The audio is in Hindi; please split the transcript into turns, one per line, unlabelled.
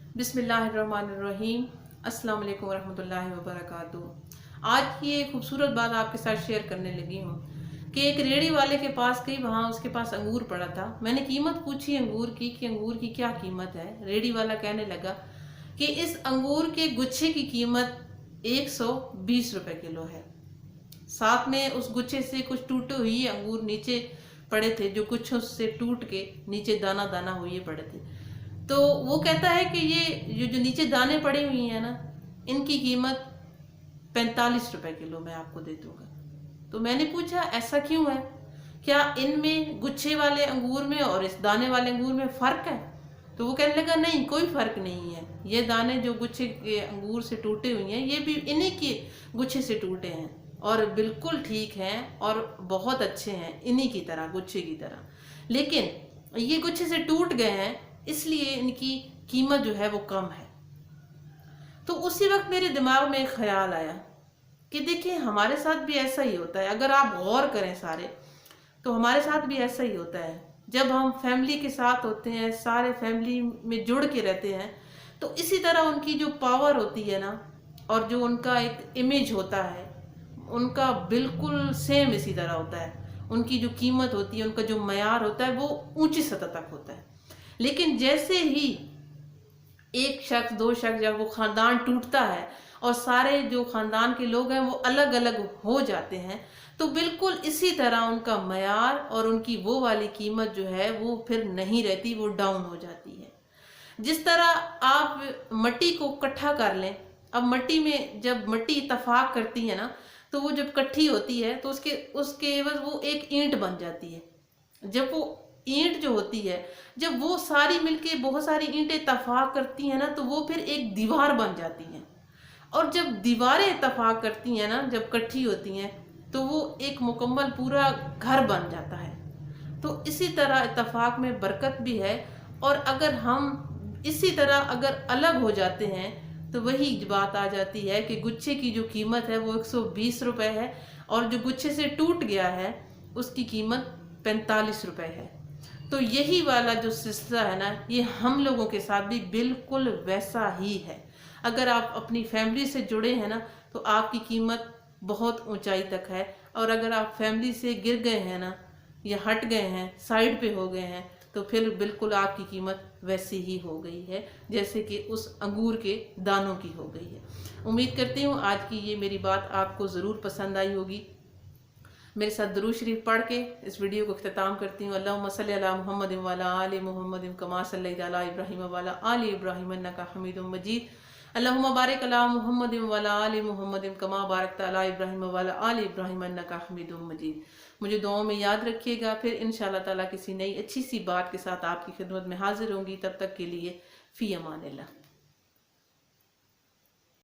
बिस्मिल्लाहिर्रहमानिर्रहीम। अस्सलाम वालेकुम रहमतुल्लाहि व बरकातुहू। आज की एक खूबसूरत बात आपके साथ शेयर करने लगी हूँ कि एक रेड़ी वाले के पास गई, वहाँ उसके पास अंगूर पड़ा था। मैंने कीमत पूछी अंगूर की कि अंगूर की क्या कीमत है। रेड़ी वाला कहने लगा कि इस अंगूर के गुच्छे की कीमत 120 रुपए किलो है। साथ में उस गुच्छे से कुछ टूटे हुए अंगूर नीचे पड़े थे, जो गुच्छों से टूट के नीचे दाना दाना हुए पड़े थे। तो वो कहता है कि ये जो नीचे दाने पड़े हुए हैं ना, इनकी कीमत 45 रुपए किलो मैं आपको दे दूंगा। तो मैंने पूछा ऐसा क्यों है, क्या इनमें गुच्छे वाले अंगूर में और इस दाने वाले अंगूर में फर्क है? तो वो कहने लगा नहीं, कोई फर्क नहीं है। ये दाने जो गुच्छे के अंगूर से टूटे हुए हैं, ये भी इन्हीं के गुच्छे से टूटे हैं और बिल्कुल ठीक हैं और बहुत अच्छे हैं, इन्हीं की तरह, गुच्छे की तरह। लेकिन ये गुच्छे से टूट गए हैं, इसलिए इनकी कीमत जो है वो कम है। तो उसी वक्त मेरे दिमाग में एक ख्याल आया कि देखिए, हमारे साथ भी ऐसा ही होता है। अगर आप गौर करें सारे, तो हमारे साथ भी ऐसा ही होता है। जब हम फैमिली के साथ होते हैं, सारे फैमिली में जुड़ के रहते हैं, तो इसी तरह उनकी जो पावर होती है ना, और जो उनका एक इमेज होता है, उनका बिल्कुल सेम इसी तरह होता है। उनकी जो कीमत होती है, उनका जो मयार होता है, वो ऊंची सतह तक होता है। लेकिन जैसे ही एक शख्स, दो शख्स, जब वो खानदान टूटता है और सारे जो खानदान के लोग हैं वो अलग अलग हो जाते हैं, तो बिल्कुल इसी तरह उनका मयार और उनकी वो वाली कीमत जो है वो फिर नहीं रहती, वो डाउन हो जाती है। जिस तरह आप मट्टी को इकट्ठा कर लें, अब मट्टी में जब मट्टी इत्तेफाक करती है ना, तो वो जब इकट्ठी होती है तो उसके उसके एवज वो एक ईंट बन जाती है। जब वो ईंट जो होती है, जब वो सारी मिलके बहुत सारी ईंटें इत्तेफाक करती हैं ना, तो वो फिर एक दीवार बन जाती हैं। और जब दीवारें इत्तेफाक करती हैं ना, जब इकट्ठी होती हैं, तो वो एक मुकम्मल पूरा घर बन जाता है। तो इसी तरह इत्तेफाक में बरकत भी है। और अगर हम इसी तरह अगर अलग हो जाते हैं, तो वही बात आ जाती है कि गुच्छे की जो कीमत है वो 120 रुपए है, और जो गुच्छे से टूट गया है उसकी कीमत 45 रुपए है। तो यही वाला जो सिलसिला है ना, ये हम लोगों के साथ भी बिल्कुल वैसा ही है। अगर आप अपनी फैमिली से जुड़े हैं ना, तो आपकी कीमत बहुत ऊंचाई तक है। और अगर आप फैमिली से गिर गए हैं ना, या हट गए हैं, साइड पे हो गए हैं, तो फिर बिल्कुल आपकी कीमत वैसी ही हो गई है जैसे कि उस अंगूर के दानों की हो गई है। उम्मीद करती हूँ आज की ये मेरी बात आपको ज़रूर पसंद आई होगी। मेरे साथ दुरूद शरीफ पढ़ के इस वीडियो को इख्तिताम करती हूँ। अल्लाहुम्मा सल्ली अला मुहम्मद व अला आलि मुहम्मद कमा सल्लैता अला इब्राहीम व अला आलि इब्राहीम इन्नका हमीदुम मजीद। अल्लाहुम्मा बारिक अला मुहम्मद व अला आलि मुहम्मद कमा बारकता अला इब्राहीम व अला आलि इब्राहीम इन्नका हमीदुम मजीद। मुझे दुआओं में याद रखिएगा। फिर इंशाअल्लाह ताला किसी नई अच्छी सी बात के साथ आपकी खिदमत में हाजिर होंगी। तब तक के लिए फ़ी अमानिल्लाह।